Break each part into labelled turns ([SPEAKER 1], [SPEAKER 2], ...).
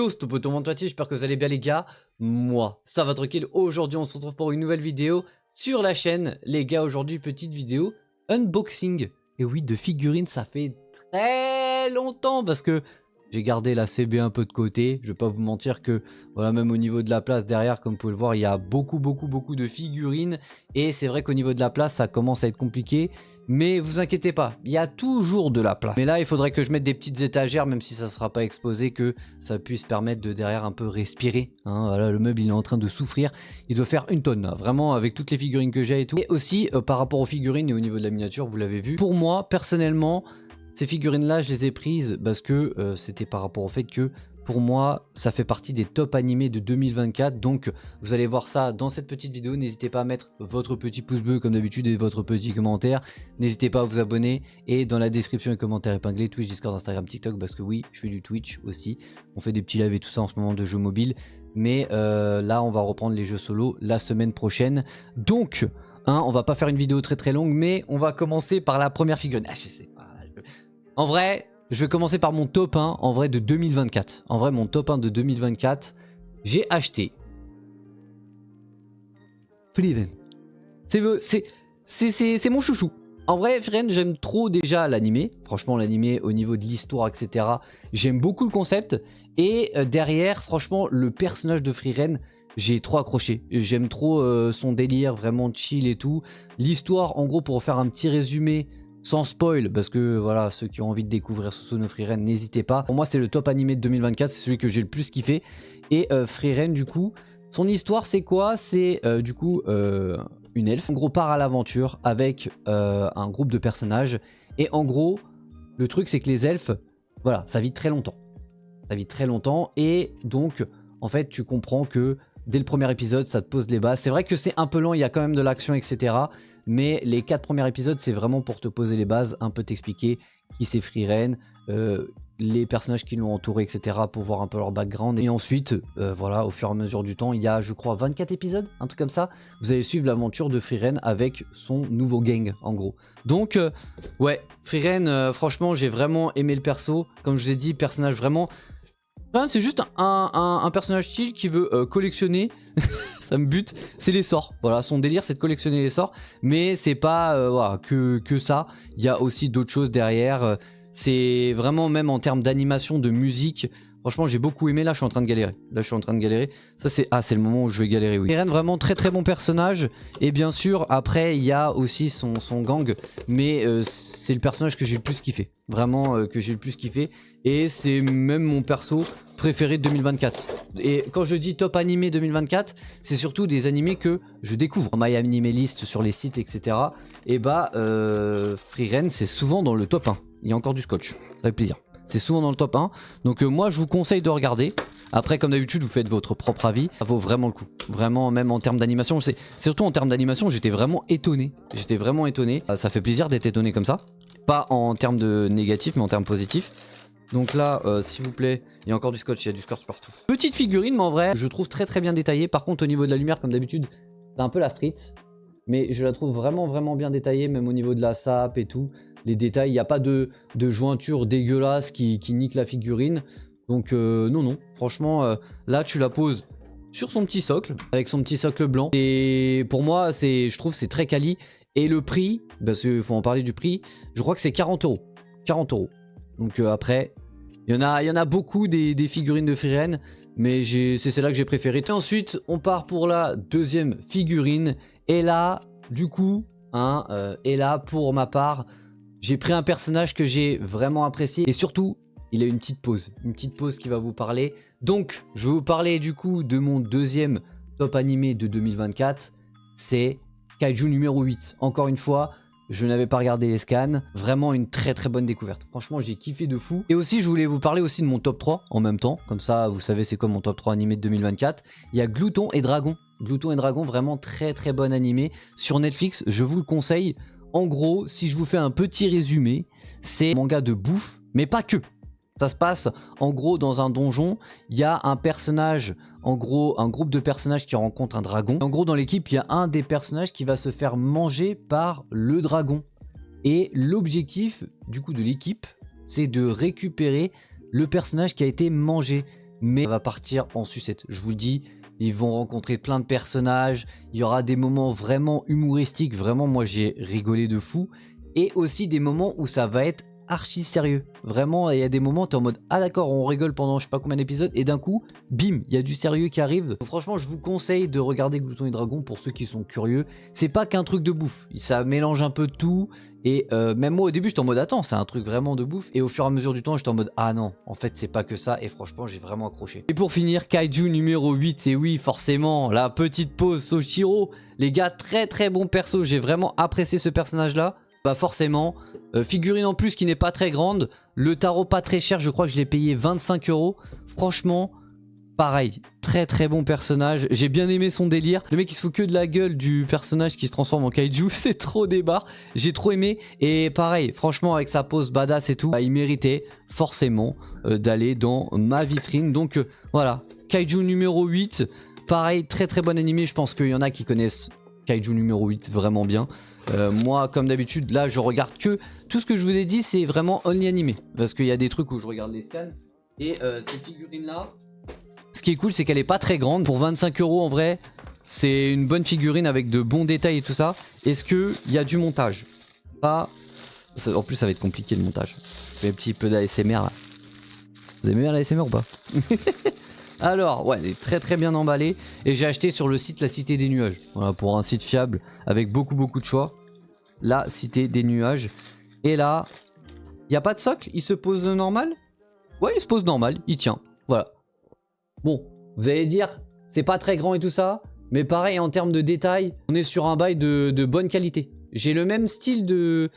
[SPEAKER 1] Yo, c'est Poto Montoitier, j'espère que vous allez bien les gars. Moi, ça va tranquille. Aujourd'hui, on se retrouve pour une nouvelle vidéo sur la chaîne. Les gars, aujourd'hui, petite vidéo unboxing. Et oui, de figurines, ça fait très longtemps parce que j'ai gardé la CB un peu de côté. Je vais pas vous mentir que, voilà, même au niveau de la place derrière, comme vous pouvez le voir, il y a beaucoup de figurines. Et c'est vrai qu'au niveau de la place, ça commence à être compliqué. Mais vous inquiétez pas, il y a toujours de la place. Mais là, il faudrait que je mette des petites étagères, même si ça ne sera pas exposé, que ça puisse permettre de derrière un peu respirer. Hein, voilà, le meuble, il est en train de souffrir. Il doit faire une tonne, là, vraiment, avec toutes les figurines que j'ai et tout. Et aussi, par rapport aux figurines et au niveau de la miniature, vous l'avez vu. Pour moi, personnellement, ces figurines-là, je les ai prises parce que c'était par rapport au fait que, pour moi, ça fait partie des top animés de 2024. Donc, vous allez voir ça dans cette petite vidéo. N'hésitez pas à mettre votre petit pouce bleu comme d'habitude et votre petit commentaire. N'hésitez pas à vous abonner. Et dans la description et commentaires épinglés, Twitch, Discord, Instagram, TikTok. Parce que oui, je fais du Twitch aussi. On fait des petits lives et tout ça en ce moment de jeux mobiles. Mais là, on va reprendre les jeux solo la semaine prochaine. Donc, hein, on va pas faire une vidéo très longue. Mais on va commencer par la première figurine. Ah, je sais pas. En vrai... je vais commencer par mon top 1 en vrai de 2024. En vrai, mon top 1 de 2024, j'ai acheté Frieren. C'est mon chouchou. En vrai, Frieren, j'aime trop déjà l'animé. Franchement, l'animé au niveau de l'histoire, etc. J'aime beaucoup le concept. Et derrière, franchement, le personnage de Frieren, j'ai trop accroché. J'aime trop son délire, vraiment chill et tout. L'histoire, en gros, pour faire un petit résumé... sans spoil, parce que voilà, ceux qui ont envie de découvrir Susuno Frieren, n'hésitez pas. Pour moi, c'est le top animé de 2024, c'est celui que j'ai le plus kiffé. Et Frieren, du coup, son histoire, c'est quoi? C'est du coup une elfe. En gros, part à l'aventure avec un groupe de personnages. Et en gros, le truc, c'est que les elfes, voilà, ça vit très longtemps. Ça vit très longtemps. Et donc, en fait, tu comprends que dès le premier épisode, ça te pose les bases. C'est vrai que c'est un peu lent, il y a quand même de l'action, etc. Mais les 4 premiers épisodes, c'est vraiment pour te poser les bases, un peu t'expliquer qui c'est Frieren, les personnages qui l'ont entouré, etc. pour voir un peu leur background. Et ensuite, voilà, au fur et à mesure du temps, il y a, je crois, 24 épisodes, un truc comme ça. Vous allez suivre l'aventure de Frieren avec son nouveau gang, en gros. Donc, ouais, Frieren, franchement, j'ai vraiment aimé le perso. Comme je vous ai dit, personnage vraiment... c'est juste un personnage chill qui veut collectionner, ça me bute, c'est les sorts. Voilà, son délire c'est de collectionner les sorts, mais c'est pas voilà, que ça, il y a aussi d'autres choses derrière. C'est vraiment même en termes d'animation, de musique, franchement j'ai beaucoup aimé. Là je suis en train de galérer, ça c'est... ah, c'est le moment où je vais galérer, oui. Frieren, vraiment très bon personnage. Et bien sûr après il y a aussi son gang, mais c'est le personnage que j'ai le plus kiffé. Vraiment que j'ai le plus kiffé. Et c'est même mon perso préféré de 2024. Et quand je dis top animé 2024, c'est surtout des animés que je découvre. My Anime List sur les sites, etc. Et bah Frieren c'est souvent dans le top 1. Il y a encore du scotch, ça fait plaisir. C'est souvent dans le top 1. Donc moi je vous conseille de regarder. Après comme d'habitude vous faites votre propre avis. Ça vaut vraiment le coup. Vraiment même en termes d'animation. Surtout en termes d'animation j'étais vraiment étonné. Ça fait plaisir d'être étonné comme ça. Pas en termes de négatif mais en termes positifs. Donc là s'il vous plaît, il y a encore du scotch, il y a du scotch partout. Petite figurine mais en vrai je trouve très bien détaillée. Par contre au niveau de la lumière comme d'habitude c'est un peu la street. Mais je la trouve vraiment bien détaillée, même au niveau de la sape et tout. Les détails, il n'y a pas de jointure dégueulasse qui nique la figurine. Donc non, franchement, là tu la poses sur son petit socle, avec son petit socle blanc. Et pour moi, je trouve c'est très quali. Et le prix, parce qu'il faut en parler du prix, je crois que c'est 40 €. 40 €. Donc après, il y en a beaucoup des figurines de Frieren. Mais c'est celle-là que j'ai préférée. Et ensuite, on part pour la deuxième figurine. Et là, du coup, hein, et là, pour ma part, j'ai pris un personnage que j'ai vraiment apprécié. Et surtout, il a une petite pause qui va vous parler. Donc, je vais vous parler du coup de mon deuxième top animé de 2024. C'est Kaiju numéro 8. Encore une fois, je n'avais pas regardé les scans. Vraiment une très bonne découverte. Franchement, j'ai kiffé de fou. Et aussi, je voulais vous parler aussi de mon top 3 en même temps. Comme ça, vous savez c'est quoi mon top 3 animé de 2024. Il y a Glouton et Dragon. Glouton et Dragon, vraiment très bon animé. Sur Netflix, je vous le conseille. En gros, si je vous fais un petit résumé, c'est un manga de bouffe, mais pas que. Ça se passe en gros dans un donjon. Il y a un personnage, en gros un groupe de personnages qui rencontrent un dragon. En gros dans l'équipe il y a un des personnages qui va se faire manger par le dragon. Et l'objectif du coup de l'équipe c'est de récupérer le personnage qui a été mangé. mais ça va partir en sucette. Je vous le dis, ils vont rencontrer plein de personnages, il y aura des moments vraiment humoristiques, vraiment moi j'ai rigolé de fou, et aussi des moments où ça va être archi sérieux. Vraiment, il y a des moments où tu es en mode ah d'accord, on rigole pendant je sais pas combien d'épisodes et d'un coup, bim, il y a du sérieux qui arrive. Donc, franchement, je vous conseille de regarder Glouton et Dragon pour ceux qui sont curieux. C'est pas qu'un truc de bouffe, ça mélange un peu tout et même moi au début, j'étais en mode attends, c'est un truc vraiment de bouffe et au fur et à mesure du temps, j'étais en mode ah non, en fait, c'est pas que ça et franchement, j'ai vraiment accroché. Et pour finir, Kaiju numéro 8, c'est oui, forcément, la petite pause Soshiro. Les gars, très très bon perso, j'ai vraiment apprécié ce personnage là. Bah forcément, figurine en plus qui n'est pas très grande, le tarot pas très cher, je crois que je l'ai payé 25 €. Franchement, pareil, très très bon personnage, j'ai bien aimé son délire. Le mec il se fout que de la gueule du personnage qui se transforme en kaiju, c'est trop débarre, j'ai trop aimé. Et pareil, franchement avec sa pose badass et tout, bah, il méritait forcément d'aller dans ma vitrine. Donc voilà, Kaiju numéro 8, pareil, très très bon animé, je pense qu'il y en a qui connaissent Kaiju numéro 8 vraiment bien. Moi comme d'habitude là je regarde que tout ce que je vous ai dit, c'est vraiment only animé parce qu'il y a des trucs où je regarde les scans et ces figurines là, ce qui est cool c'est qu'elle est pas très grande. Pour 25 € en vrai c'est une bonne figurine avec de bons détails et tout ça. Est-ce qu'il y a du montage? Pas. En plus ça va être compliqué le montage. Je fais un petit peu d'ASMR là. Vous aimez bien l'ASMR ou pas? Alors, ouais, elle est très très bien emballée. Et j'ai acheté sur le site La Cité des Nuages. Voilà, pour un site fiable avec beaucoup de choix. La Cité des Nuages. Et là, il n'y a pas de socle? Il se pose normal? Ouais, il se pose normal, il tient. Voilà. Bon, vous allez dire, c'est pas très grand et tout ça. Mais pareil, en termes de détails, on est sur un bail de bonne qualité. J'ai le même style de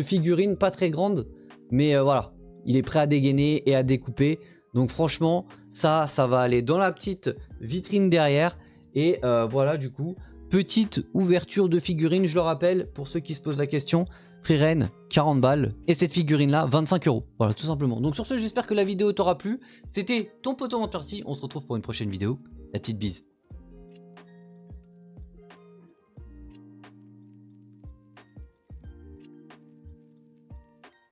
[SPEAKER 1] figurine, pas très grande. Mais voilà, il est prêt à dégainer et à découper. Donc franchement, ça va aller dans la petite vitrine derrière. Et voilà du coup, petite ouverture de figurine, je le rappelle, pour ceux qui se posent la question. Frieren, 40 balles. Et cette figurine là, 25 €. Voilà, tout simplement. Donc sur ce, j'espère que la vidéo t'aura plu. C'était ton poteau Merci. On se retrouve pour une prochaine vidéo. La petite bise.